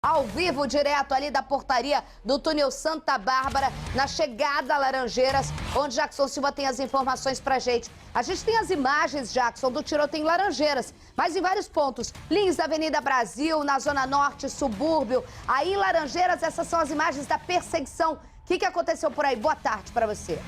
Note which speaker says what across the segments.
Speaker 1: Ao vivo, direto ali da portaria do túnel Santa Bárbara, na chegada a Laranjeiras, onde Jackson Silva tem as informações pra gente. A gente tem as imagens, Jackson, do tiroteio em Laranjeiras, mas em vários pontos. Links da Avenida Brasil, na Zona Norte, subúrbio. Aí em Laranjeiras, essas são as imagens da perseguição. O que aconteceu por aí? Boa tarde pra você.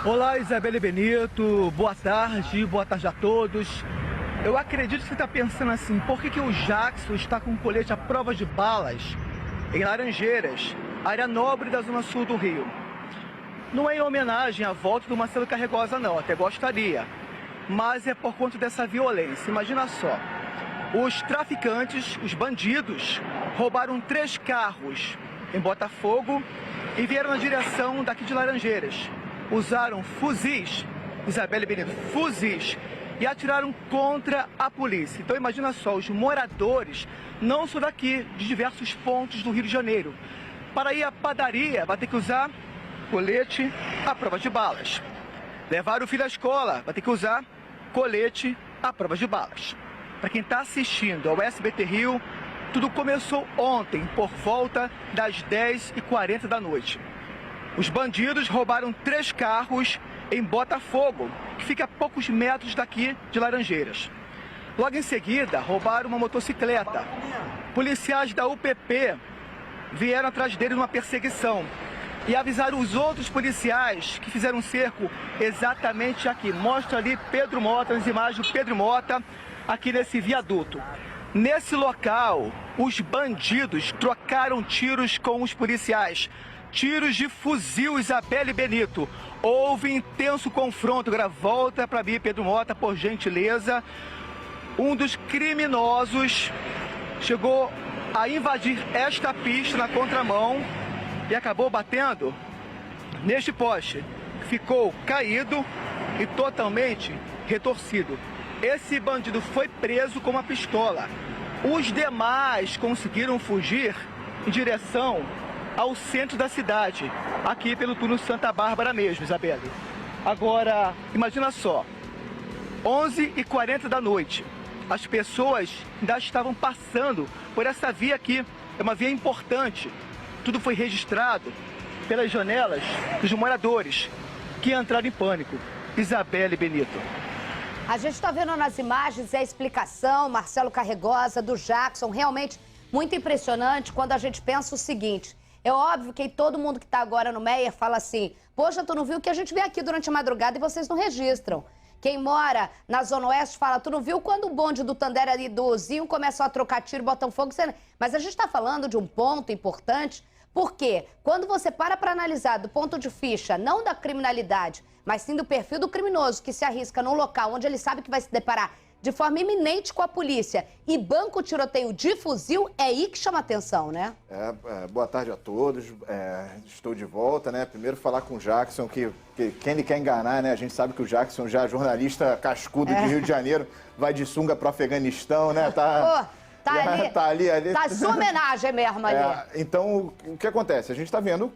Speaker 2: Olá, Isabelle Benito, boa tarde a todos. Eu acredito que você está pensando assim, por que o Jackson está com um colete à prova de balas em Laranjeiras, área nobre da zona sul do Rio? Não é em homenagem à volta do Marcelo Carregosa não, até gostaria, mas é por conta dessa violência. Imagina só, os traficantes, os bandidos, roubaram 3 carros em Botafogo e vieram na direção daqui de Laranjeiras. Usaram fuzis, Isabelle Benito, fuzis, e atiraram contra a polícia. Então imagina só, os moradores não são daqui, de diversos pontos do Rio de Janeiro. Para ir à padaria, vai ter que usar colete à prova de balas. Levar o filho à escola, vai ter que usar colete à prova de balas. Para quem está assistindo ao SBT Rio, tudo começou ontem, por volta das 10h40 da noite. Os bandidos roubaram 3 carros em Botafogo, que fica a poucos metros daqui de Laranjeiras. Logo em seguida, roubaram uma motocicleta. Policiais da UPP vieram atrás dele numa perseguição e avisaram os outros policiais que fizeram um cerco exatamente aqui. Mostra ali Pedro Mota, nas imagens do Pedro Mota, aqui nesse viaduto. Nesse local, os bandidos trocaram tiros com os policiais. Tiros de fuzil, Isabelle Benito. Houve intenso confronto. Agora volta para mim, Pedro Mota, por gentileza. Um dos criminosos chegou a invadir esta pista na contramão e acabou batendo neste poste. Ficou caído e totalmente retorcido. Esse bandido foi preso com uma pistola. Os demais conseguiram fugir em direção ao centro da cidade, aqui pelo túnel Santa Bárbara mesmo, Isabelle. Agora, imagina só, 11h40 da noite, as pessoas ainda estavam passando por essa via aqui, é uma via importante. Tudo foi registrado pelas janelas dos moradores, que entraram em pânico. Isabelle Benito.
Speaker 1: A gente está vendo nas imagens a explicação, Marcelo Carregosa, do Jackson, realmente muito impressionante quando a gente pensa o seguinte. É óbvio que todo mundo que está agora no Meier fala assim, poxa, tu não viu o que a gente vê aqui durante a madrugada e vocês não registram. Quem mora na Zona Oeste fala, tu não viu quando o bonde do Tandera ali do Zinho começou a trocar tiro, botam fogo? Mas a gente está falando de um ponto importante, porque quando você para analisar do ponto de ficha, não da criminalidade, mas sim do perfil do criminoso que se arrisca num local onde ele sabe que vai se deparar de forma iminente com a polícia e banca o tiroteio de fuzil, é aí que chama atenção, né?
Speaker 3: Boa tarde a todos, estou de volta, né? Primeiro falar com o Jackson, que quem ele quer enganar, né? A gente sabe que o Jackson, já jornalista cascudo de Rio de Janeiro, vai de sunga para o Afeganistão, né? Tá ali.
Speaker 1: Tá sua homenagem mesmo ali.
Speaker 3: Então, o que acontece? A gente está vendo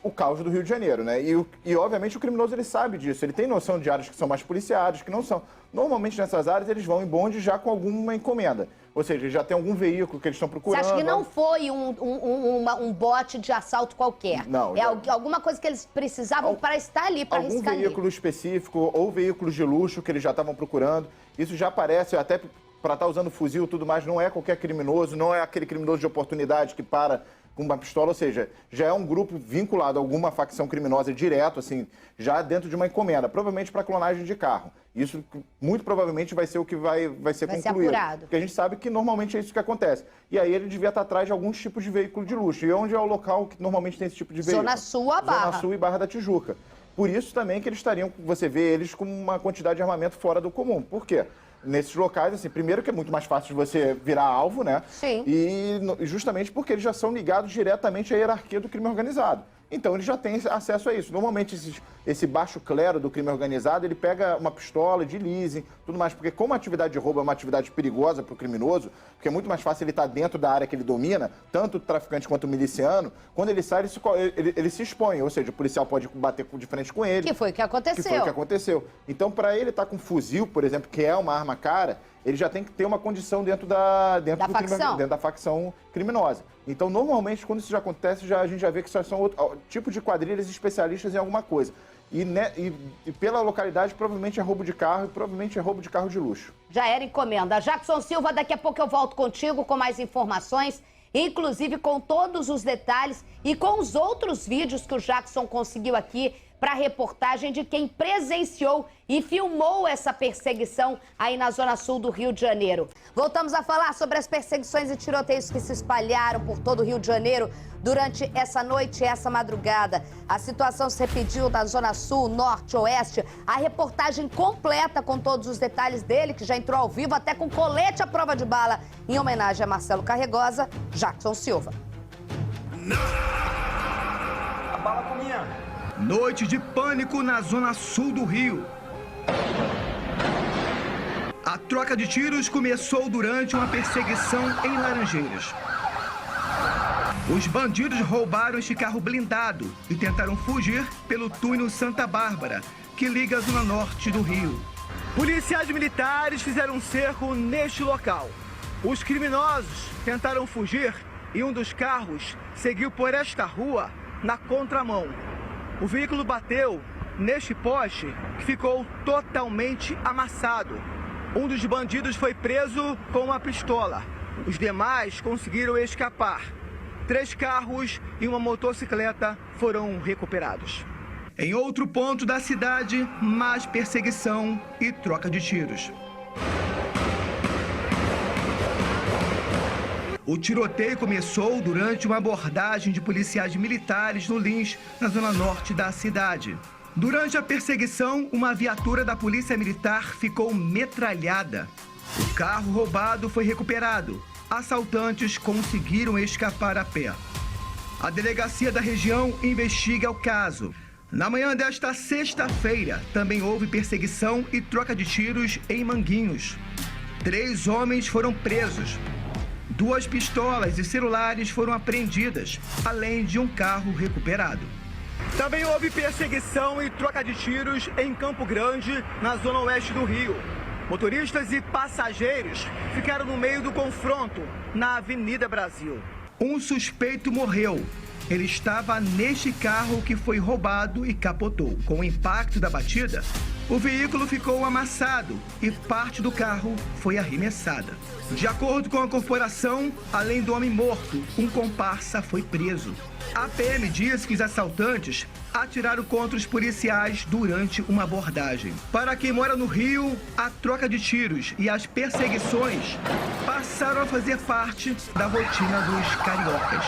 Speaker 3: o caos do Rio de Janeiro, né? E obviamente o criminoso ele sabe disso, ele tem noção de áreas que são mais policiadas, que não são. Normalmente nessas áreas eles vão em bonde já com alguma encomenda, ou seja, já tem algum veículo que eles estão procurando.
Speaker 1: Você acha que não foi um bote de assalto qualquer?
Speaker 3: Não.
Speaker 1: Alguma coisa que eles precisavam para estar ali, para arriscar ali?
Speaker 3: Algum veículo específico ou veículos de luxo que eles já estavam procurando. Isso já aparece, até para estar usando fuzil e tudo mais, não é qualquer criminoso, não é aquele criminoso de oportunidade que para com uma pistola, ou seja, já é um grupo vinculado a alguma facção criminosa direto, assim, já dentro de uma encomenda, provavelmente para clonagem de carro. Isso muito provavelmente vai ser o que vai ser concluído. Ser apurado. Porque a gente sabe que normalmente é isso que acontece. E aí ele devia estar atrás de alguns tipos de veículo de luxo. E onde é o local que normalmente tem esse tipo de veículo?
Speaker 1: Zona Sul a Barra.
Speaker 3: Zona Sul e Barra da Tijuca. Por isso também que eles estariam, você vê eles com uma quantidade de armamento fora do comum. Por quê? Nesses locais, assim, primeiro que é muito mais fácil de você virar alvo, né?
Speaker 1: Sim.
Speaker 3: E justamente porque eles já são ligados diretamente à hierarquia do crime organizado. Então eles já têm acesso a isso. Normalmente esse baixo clero do crime organizado, ele pega uma pistola de leasing, tudo mais, porque como a atividade de roubo é uma atividade perigosa para o criminoso, porque é muito mais fácil ele estar dentro da área que ele domina, tanto o traficante quanto o miliciano, quando ele sai, ele se expõe, ou seja, o policial pode bater de frente com ele.
Speaker 1: Que foi o que aconteceu.
Speaker 3: Então, para ele estar com um fuzil, por exemplo, que é uma arma cara, ele já tem que ter uma condição dentro da facção criminosa. Então, normalmente, quando isso já acontece, a gente já vê que são outro tipo de quadrilhas especialistas em alguma coisa. E pela localidade, provavelmente é roubo de carro, e provavelmente é roubo de carro de luxo.
Speaker 1: Já era encomenda. Jackson Silva, daqui a pouco eu volto contigo com mais informações, inclusive com todos os detalhes e com os outros vídeos que o Jackson conseguiu aqui para a reportagem de quem presenciou e filmou essa perseguição aí na zona sul do Rio de Janeiro. Voltamos a falar sobre as perseguições e tiroteios que se espalharam por todo o Rio de Janeiro durante essa noite e essa madrugada. A situação se repetiu na zona sul, norte, oeste. A reportagem completa com todos os detalhes dele, que já entrou ao vivo, até com colete à prova de bala, em homenagem a Marcelo Carregosa, Jackson Silva.
Speaker 2: A bala cominha. Noite de pânico na zona sul do Rio. A troca de tiros começou durante uma perseguição em Laranjeiras. Os bandidos roubaram este carro blindado e tentaram fugir pelo túnel Santa Bárbara, que liga a zona norte do Rio. Policiais militares fizeram um cerco neste local. Os criminosos tentaram fugir e um dos carros seguiu por esta rua na contramão. O veículo bateu neste poste, que ficou totalmente amassado. Um dos bandidos foi preso com uma pistola. Os demais conseguiram escapar. 3 carros e uma motocicleta foram recuperados. Em outro ponto da cidade, mais perseguição e troca de tiros. O tiroteio começou durante uma abordagem de policiais militares no Lins, na zona norte da cidade. Durante a perseguição, uma viatura da Polícia Militar ficou metralhada. O carro roubado foi recuperado. Assaltantes conseguiram escapar a pé. A delegacia da região investiga o caso. Na manhã desta sexta-feira, também houve perseguição e troca de tiros em Manguinhos. 3 homens foram presos. 2 pistolas e celulares foram apreendidas, além de um carro recuperado. Também houve perseguição e troca de tiros em Campo Grande, na zona oeste do Rio. Motoristas e passageiros ficaram no meio do confronto, na Avenida Brasil. Um suspeito morreu. Ele estava neste carro que foi roubado e capotou. Com o impacto da batida, o veículo ficou amassado e parte do carro foi arremessada. De acordo com a corporação, além do homem morto, um comparsa foi preso. A PM diz que os assaltantes atiraram contra os policiais durante uma abordagem. Para quem mora no Rio, a troca de tiros e as perseguições passaram a fazer parte da rotina dos cariocas.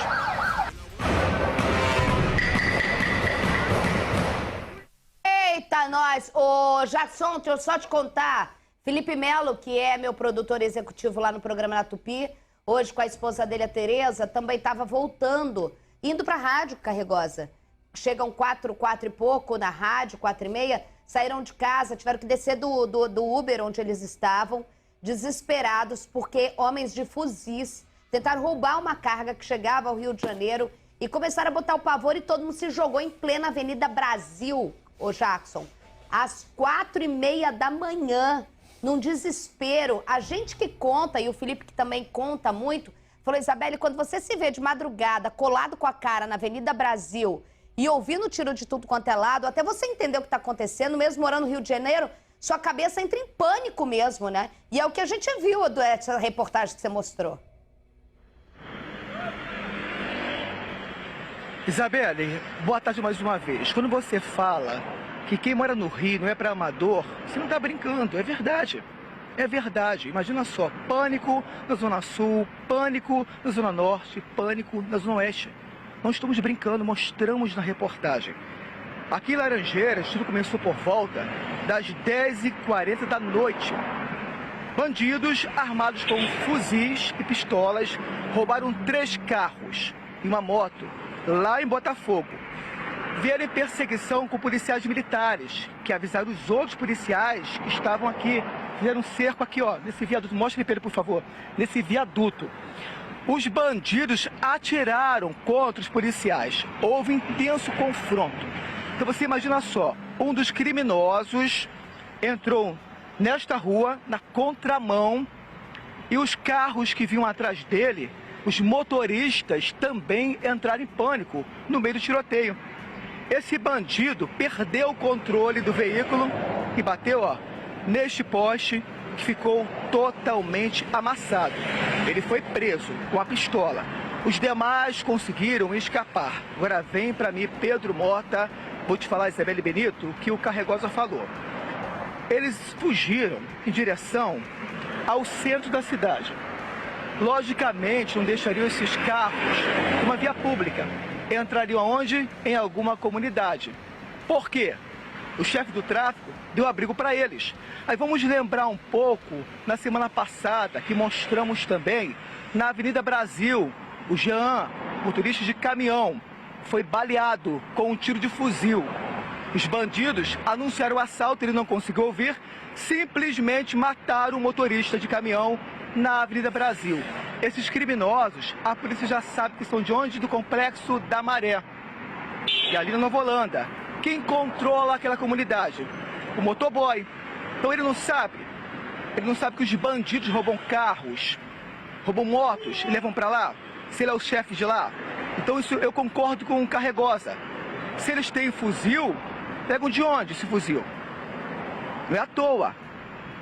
Speaker 1: Eita, nós! Ô, Jackson, deixa eu só te contar. Felipe Melo, que é meu produtor executivo lá no programa na Tupi, hoje com a esposa dele, a Tereza, também estava voltando, indo para a rádio Carregosa. Chegam 4 e pouco na rádio, 4h30, saíram de casa, tiveram que descer do Uber onde eles estavam, desesperados, porque homens de fuzis tentaram roubar uma carga que chegava ao Rio de Janeiro e começaram a botar o pavor e todo mundo se jogou em plena Avenida Brasil, ô Jackson, às 4h30 da manhã, num desespero. A gente que conta, e o Felipe que também conta muito, falou: Isabelle, quando você se vê de madrugada, colado com a cara na Avenida Brasil e ouvindo tiro de tudo quanto é lado, até você entender o que está acontecendo, mesmo morando no Rio de Janeiro, sua cabeça entra em pânico mesmo, né? E é o que a gente viu dessa reportagem que você mostrou.
Speaker 2: Isabelle, boa tarde mais uma vez. Quando você fala que quem mora no Rio não é para amador, você não está brincando, é verdade. É verdade. Imagina só, pânico na Zona Sul, pânico na Zona Norte, pânico na Zona Oeste. Não estamos brincando, mostramos na reportagem. Aqui em Laranjeiras, tudo começou por volta das 10h40 da noite. Bandidos armados com fuzis e pistolas roubaram 3 carros e uma moto lá em Botafogo. Vieram em perseguição com policiais militares, que avisaram os outros policiais que estavam aqui. Fizeram um cerco aqui, ó, nesse viaduto. Mostra ele, Pedro, por favor. Nesse viaduto. Os bandidos atiraram contra os policiais. Houve intenso confronto. Então você imagina só, um dos criminosos entrou nesta rua, na contramão, e os carros que vinham atrás dele, os motoristas também entraram em pânico no meio do tiroteio. Esse bandido perdeu o controle do veículo e bateu, ó, neste poste, que ficou totalmente amassado. Ele foi preso com a pistola. Os demais conseguiram escapar. Agora vem para mim Pedro Mota, vou te falar, Isabelle Benito, o que o Carregosa falou. Eles fugiram em direção ao centro da cidade. Logicamente, não deixariam esses carros numa via pública. Entrariam aonde? Em alguma comunidade. Por quê? O chefe do tráfico deu abrigo para eles. Aí vamos lembrar um pouco, na semana passada, que mostramos também, na Avenida Brasil, o Jean, motorista de caminhão, foi baleado com um tiro de fuzil. Os bandidos anunciaram o assalto, ele não conseguiu ouvir, simplesmente mataram o motorista de caminhão na Avenida Brasil. Esses criminosos, a polícia já sabe que são de onde? Do Complexo da Maré. E ali na Nova Holanda. Quem controla aquela comunidade? O motoboy. Então ele não sabe que os bandidos roubam carros, roubam motos e levam para lá. Se ele é o chefe de lá. Então isso eu concordo com o Carregosa. Se eles têm fuzil, pegam de onde esse fuzil? Não é à toa.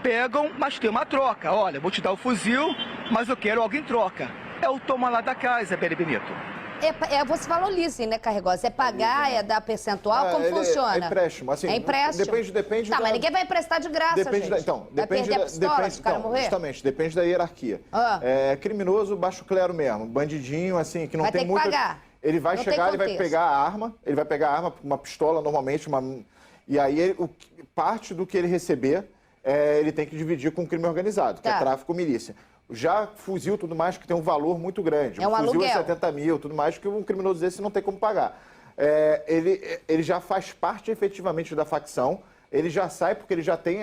Speaker 2: Pegam, mas tem uma troca. Olha, vou te dar o fuzil, mas eu quero algo em troca. É o toma lá da casa, Isabelle Benito.
Speaker 1: Você falou leasing, né, Carregosa? É pagar, é dar percentual? Como funciona?
Speaker 3: É empréstimo. Assim,
Speaker 1: é empréstimo?
Speaker 3: Depende
Speaker 1: tá,
Speaker 3: da...
Speaker 1: mas ninguém vai emprestar de graça,
Speaker 3: depende
Speaker 1: gente.
Speaker 3: Então,
Speaker 1: vai perder a pistola se o cara morrer?
Speaker 3: Justamente, depende da hierarquia. É criminoso, baixo clero mesmo. Bandidinho, assim, que não tem muito...
Speaker 1: Vai ter que pagar.
Speaker 3: Ele vai chegar, ele vai pegar a arma, uma pistola normalmente, e aí parte do que ele receber, ele tem que dividir com o crime organizado, que é tráfico milícia. Já fuzil, tudo mais, que tem um valor muito grande.
Speaker 1: É um
Speaker 3: fuzil
Speaker 1: aluguel.
Speaker 3: É 70 mil, tudo mais, que um criminoso desse não tem como pagar. Ele já faz parte efetivamente da facção, ele já sai porque ele já tem,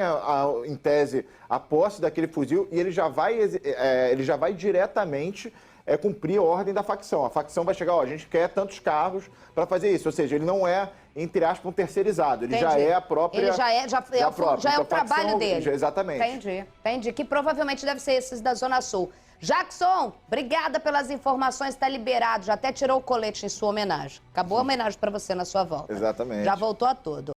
Speaker 3: em tese, a posse daquele fuzil e ele já vai diretamente cumprir a ordem da facção. A facção vai chegar, ó, a gente quer tantos carros para fazer isso. Ou seja, ele não é, entre aspas, um terceirizado. Ele já é a própria...
Speaker 1: Ele já é o trabalho dele.
Speaker 3: Exatamente.
Speaker 1: Entendi. Que provavelmente deve ser esses da Zona Sul. Jackson, obrigada pelas informações, está liberado. Já até tirou o colete em sua homenagem. Acabou a homenagem para você na sua volta.
Speaker 3: Exatamente.
Speaker 1: Já voltou a todo.